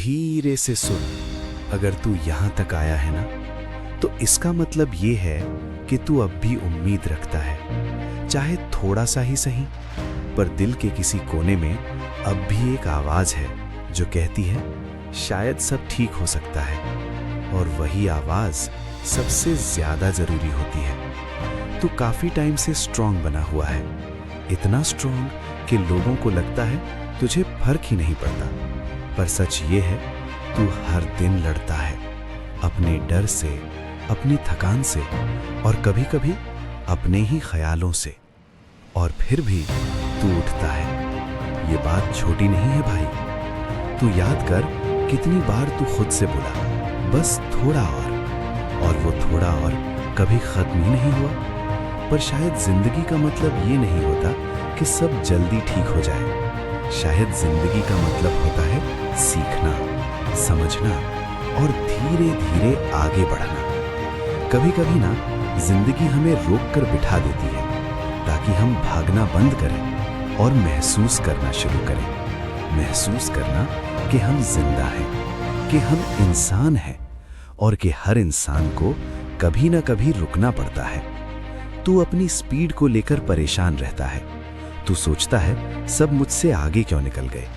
धीरे से सुन। अगर तू यहाँ तक आया है ना, तो इसका मतलब ये है कि तू अब भी उम्मीद रखता है, चाहे थोड़ा सा ही सही, पर दिल के किसी कोने में अब भी एक आवाज है जो कहती है शायद सब ठीक हो सकता है। और वही आवाज सबसे ज्यादा जरूरी होती है। तू काफी टाइम से स्ट्रांग बना हुआ है, इतना स्ट्रांग कि लोगों को लगता है तुझे फर्क ही नहीं पड़ता। पर सच ये है, तू हर दिन लड़ता है अपने डर से, अपनी थकान से और कभी-कभी अपने ही ख्यालों से। और फिर भी तू उठता है। ये बात छोटी नहीं है भाई। तू याद कर कितनी बार तू खुद से बोला बस थोड़ा और वो थोड़ा और कभी खत्म ही नहीं हुआ। पर शायद जिंदगी का मतलब ये नहीं होता कि सब जल्दी ठीक हो जाए। शायद जिंदगी का मतलब होता है सीखना, समझना और धीरे धीरे आगे बढ़ना। कभी कभी ना जिंदगी हमें रोक कर बिठा देती है ताकि हम भागना बंद करें और महसूस करना शुरू करें। महसूस करना कि हम जिंदा हैं, कि हम इंसान हैं और कि हर इंसान को कभी ना कभी रुकना पड़ता है। तू अपनी स्पीड को लेकर परेशान रहता है। तू सोचता है सब मुझसे आगे क्यों निकल गए।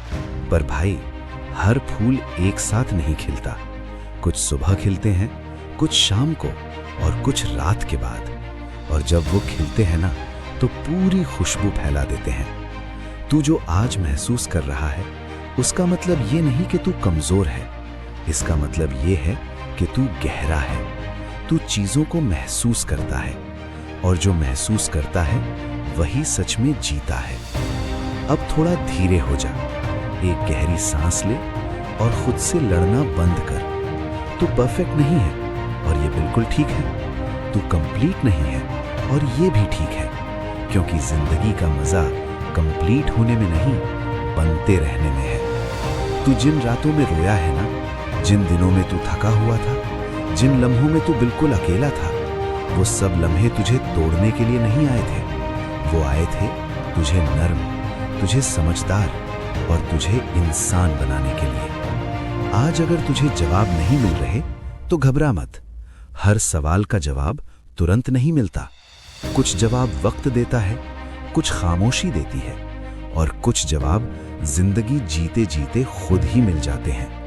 पर भाई, हर फूल एक साथ नहीं खिलता। कुछ सुबह खिलते हैं, कुछ शाम को और कुछ रात के बाद। और जब वो खिलते हैं ना, तो पूरी खुशबू फैला देते हैं। तू जो आज महसूस कर रहा है, उसका मतलब ये नहीं कि तू कमजोर है। इसका मतलब ये है कि तू गहरा है। तू चीजों को महसूस करता है और जो महसूस करता है वही सच में जीता है। अब थोड़ा धीरे हो जा, एक गहरी सांस ले और खुद से लड़ना बंद कर। तू परफेक्ट नहीं है और ये बिल्कुल ठीक है। तू कंप्लीट नहीं है और ये भी ठीक है, क्योंकि जिंदगी का मजा कंप्लीट होने में नहीं, बनते रहने में है। तू जिन रातों में रोया है ना, जिन दिनों में तू थका हुआ था, जिन लम्हों में तू बिल्कुल अकेला था, वो सब लम्हे तुझे तोड़ने के लिए नहीं आए थे। वो आए थे तुझे नर्म, तुझे समझदार और तुझे इंसान बनाने के लिए। आज अगर तुझे जवाब नहीं मिल रहे तो घबरा मत। हर सवाल का जवाब तुरंत नहीं मिलता। कुछ जवाब वक्त देता है, कुछ खामोशी देती है और कुछ जवाब जिंदगी जीते जीते खुद ही मिल जाते हैं।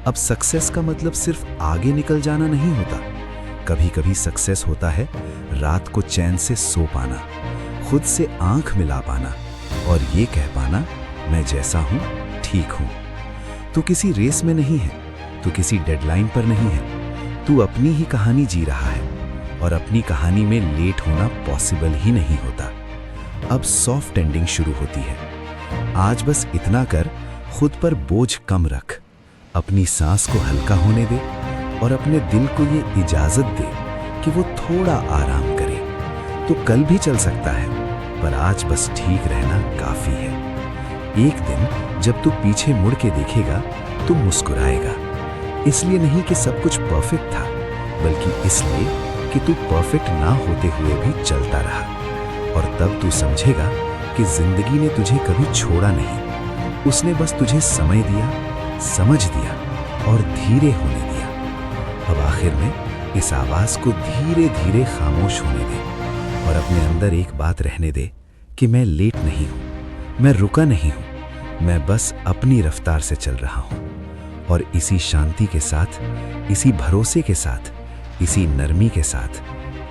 अब सक्सेस का मतलब सिर्फ आगे निकल जाना नहीं होता। कभी कभी सक्सेस होता है रात को चैन से सो पाना, खुद से आंख मिला पाना और ये कह पाना मैं जैसा हूं ठीक हूं। तू किसी रेस में नहीं है, तू किसी डेडलाइन पर नहीं है। तू अपनी ही कहानी जी रहा है और अपनी कहानी में लेट होना पॉसिबल ही नहीं होता। अब सॉफ्ट एंडिंग शुरू होती है। आज बस इतना कर, खुद पर बोझ कम रख, अपनी सांस को हल्का होने दे और अपने दिल को ये इजाजत दे कि वो थोड़ा आराम करे। तो कल भी चल सकता है, पर आज बस ठीक रहना काफी है। एक दिन जब तू पीछे मुड़ के देखेगा तो मुस्कुराएगा, इसलिए नहीं कि सब कुछ परफेक्ट था, बल्कि इसलिए कि तू परफेक्ट ना होते हुए भी चलता रहा। और तब तू समझेगा कि जिंदगी ने तुझे कभी छोड़ा नहीं। उसने बस तुझे समय दिया, समझ दिया और धीरे होने दिया। अब आखिर में इस आवाज को धीरे धीरे खामोश होने दे और अपने अंदर एक बात रहने दे कि मैं लेट नहीं हूं, मैं रुका नहीं हूं, मैं बस अपनी रफ्तार से चल रहा हूं। और इसी शांति के साथ, इसी भरोसे के साथ, इसी नरमी के साथ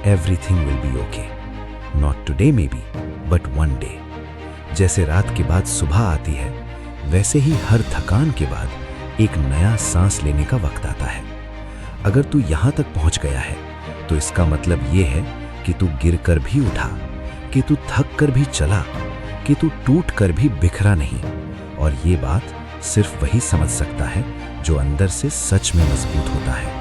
everything will be okay. Not today may be, but one day. जैसे रात के बाद सुबह आती है, वैसे ही हर थकान के बाद एक नया सांस लेने का वक्त आता है। अगर तू यहां तक पहुंच गया है तो इसका मतलब यह है कि तू गिर कर भी उठा, कि तू थक कर भी चला, कि तू टूट कर भी बिखरा नहीं। और ये बात सिर्फ वही समझ सकता है जो अंदर से सच में मजबूत होता है।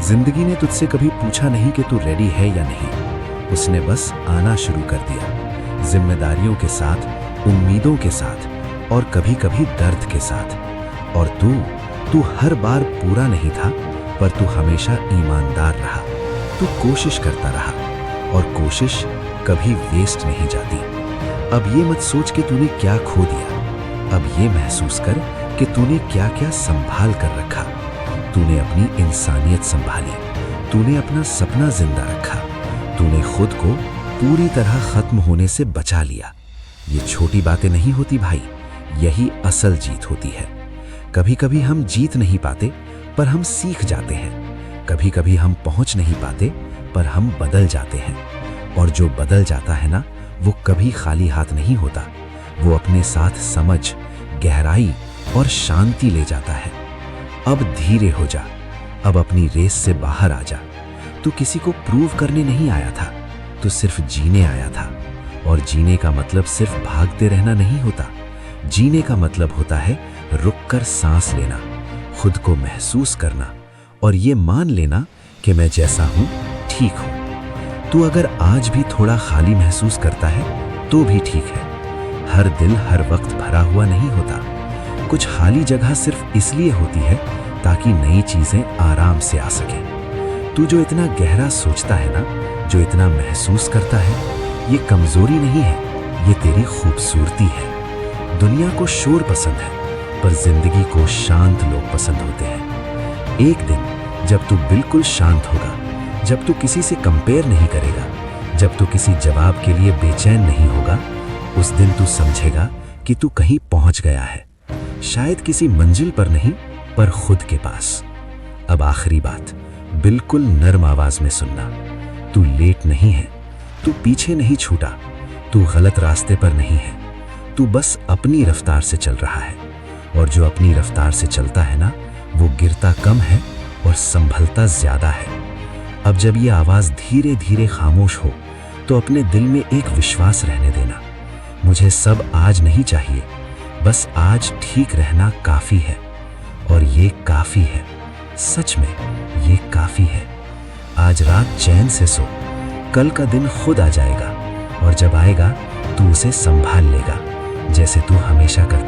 जिंदगी ने तुझसे कभी पूछा नहीं कि तू रेडी है या नहीं। उसने बस आना शुरू कर दिया, जिम्मेदारियों के साथ, उम्मीदों के साथ और कभी कभी दर्द के साथ। और तू हर बार पूरा नहीं था, पर तू हमेशा ईमानदार रहा। तू कोशिश करता रहा और कोशिश कभी वेस्ट नहीं जाती। अब ये मत सोच कि तूने क्या खो दिया। अब ये महसूस कर कि तूने क्या क्या संभाल कर रखा। तूने अपनी इंसानियत संभाली, तूने अपना सपना जिंदा रखा, तूने खुद को पूरी तरह खत्म होने से बचा लिया। ये छोटी बातें नहीं होती भाई, यही असल जीत होती है। कभी कभी हम जीत नहीं पाते पर हम सीख जाते हैं। कभी कभी हम पहुंच नहीं पाते पर हम बदल जाते हैं। और जो बदल जाता है ना, वो कभी खाली हाथ नहीं होता। वो अपने साथ समझ, गहराई और शांति ले जाता है। अब धीरे हो जा, अब अपनी रेस से बाहर आ जा। तू किसी को प्रूव करने नहीं आया था, तू सिर्फ जीने आया था। और जीने का मतलब सिर्फ भागते रहना नहीं होता। जीने का मतलब होता है रुककर सांस लेना, खुद को महसूस करना और ये मान लेना कि मैं जैसा हूं ठीक हूं। तू अगर आज भी थोड़ा खाली महसूस करता है तो भी ठीक है। हर दिल हर वक्त भरा हुआ नहीं होता। कुछ खाली जगह सिर्फ इसलिए होती है ताकि नई चीजें आराम से आ सके। तू जो इतना गहरा सोचता है ना, जो इतना महसूस करता है, ये कमजोरी नहीं है, ये तेरी खूबसूरती है। दुनिया को शोर पसंद है पर जिंदगी को शांत लोग पसंद होते हैं। एक दिन जब तू बिल्कुल शांत होगा, जब तू किसी से कंपेयर नहीं करेगा, जब तू किसी जवाब के लिए बेचैन नहीं होगा, उस दिन तू समझेगा कि तू कहीं पहुंच गया है। शायद किसी मंजिल पर नहीं पर खुद के पास। अब आखिरी बात, बिल्कुल नर्म आवाज में सुनना। तू लेट नहीं है, तू पीछे नहीं छूटा, तू गलत रास्ते पर नहीं है। तू बस अपनी रफ्तार से चल रहा है। और जो अपनी रफ्तार से चलता है ना, वो गिरता कम है और संभलता ज्यादा है। अब जब ये आवाज धीरे धीरे खामोश हो तो अपने दिल में एक विश्वास रहने देना। मुझे सब आज नहीं चाहिए, बस आज ठीक रहना काफी है। और ये काफी है, सच में ये काफी है। आज रात चैन से सो, कल का दिन खुद आ जाएगा। और जब आएगा तू उसे संभाल लेगा, जैसे तू हमेशा करता।